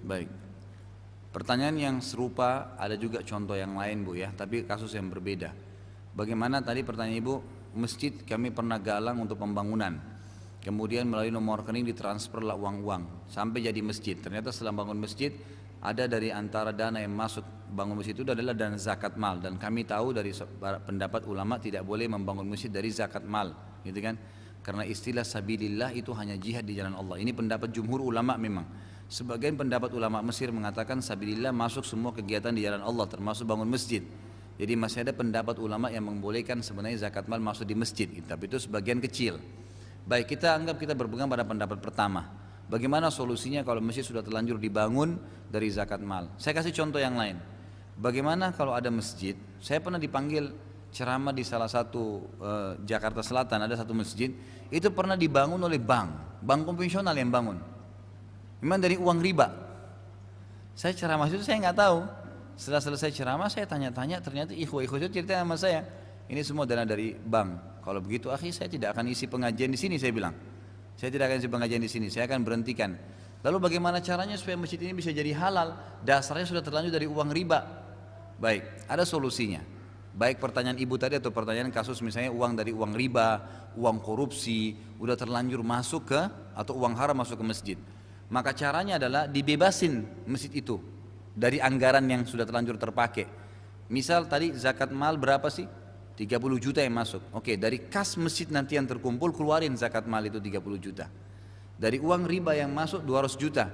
Baik. Pertanyaan yang serupa ada juga contoh yang lain Bu ya, tapi kasus yang berbeda. Bagaimana tadi pertanyaan Ibu, masjid kami pernah galang untuk pembangunan. Kemudian melalui nomor rekening ditransferlah uang-uang sampai jadi masjid. Ternyata setelah bangun masjid ada dari antara dana yang masuk bangun masjid itu adalah dana zakat mal, dan kami tahu dari pendapat ulama tidak boleh membangun masjid dari zakat mal, gitu kan? Karena istilah sabilillah itu hanya jihad di jalan Allah. Ini pendapat jumhur ulama memang. Sebagian pendapat ulama Mesir mengatakan sabilillah masuk semua kegiatan di jalan Allah termasuk bangun masjid. Jadi masih ada pendapat ulama yang membolehkan sebenarnya zakat mal masuk di masjid, tapi itu sebagian kecil. Baik, kita anggap kita berpegang pada pendapat pertama. Bagaimana solusinya kalau masjid sudah terlanjur dibangun dari zakat mal? Saya kasih contoh yang lain. Bagaimana kalau ada masjid? Saya pernah dipanggil ceramah di salah satu Jakarta Selatan, ada satu masjid itu pernah dibangun oleh bank konvensional yang bangun. Memang dari uang riba. Saya ceramah itu saya nggak tahu. Setelah selesai ceramah saya tanya-tanya, ternyata ikhwah-ikhwah itu cerita sama saya. Ini semua dana dari bank. Kalau begitu akhi, saya tidak akan isi pengajian di sini, saya bilang. Saya tidak akan isi pengajian di sini, saya akan berhentikan. Lalu bagaimana caranya supaya masjid ini bisa jadi halal? Dasarnya sudah terlanjur dari uang riba. Baik, ada solusinya. Baik pertanyaan ibu tadi atau pertanyaan kasus misalnya uang dari uang riba, uang korupsi, udah terlanjur masuk ke, atau uang haram masuk ke masjid. Maka caranya adalah dibebasin masjid itu dari anggaran yang sudah terlanjur terpakai. Misal tadi zakat mal berapa sih? 30 juta yang masuk. Oke, dari kas masjid nanti yang terkumpul keluarin zakat mal itu 30 juta. Dari uang riba yang masuk 200 juta.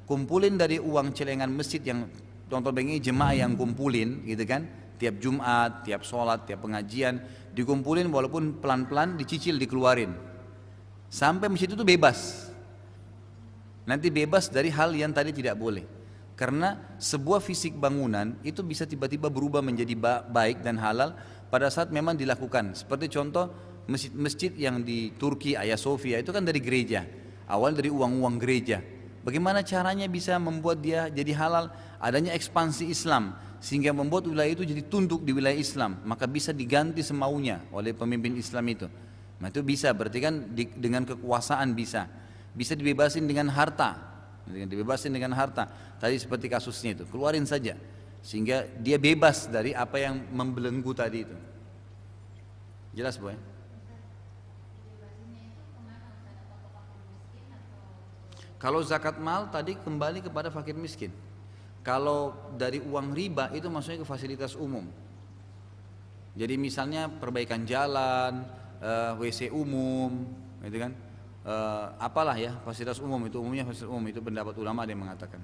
Kumpulin dari uang celengan masjid yang contoh begini jemaah yang kumpulin gitu kan. Tiap Jumat, tiap sholat, tiap pengajian dikumpulin walaupun pelan-pelan dicicil dikeluarin. Sampai masjid itu bebas. Nanti bebas dari hal yang tadi tidak boleh. Karena sebuah fisik bangunan itu bisa tiba-tiba berubah menjadi baik dan halal pada saat memang dilakukan. Seperti contoh masjid-masjid yang di Turki, Hagia Sophia itu kan dari gereja. Awal dari uang-uang gereja. Bagaimana caranya bisa membuat dia jadi halal? Adanya ekspansi Islam sehingga membuat wilayah itu jadi tunduk di wilayah Islam. Maka bisa diganti semaunya oleh pemimpin Islam itu. Nah itu bisa, berarti kan dengan kekuasaan bisa. Bisa dibebasin dengan harta, dibebasin dengan harta. Tadi seperti kasusnya itu, keluarin saja, sehingga dia bebas dari apa yang membelenggu tadi itu. Jelas boy? Kalau zakat mal tadi kembali kepada fakir miskin. Kalau dari uang riba itu maksudnya ke fasilitas umum. Jadi misalnya perbaikan jalan, WC umum, gitu kan? Apalah ya fasilitas umum itu, umumnya fasilitas umum itu pendapat ulama ada yang mengatakan.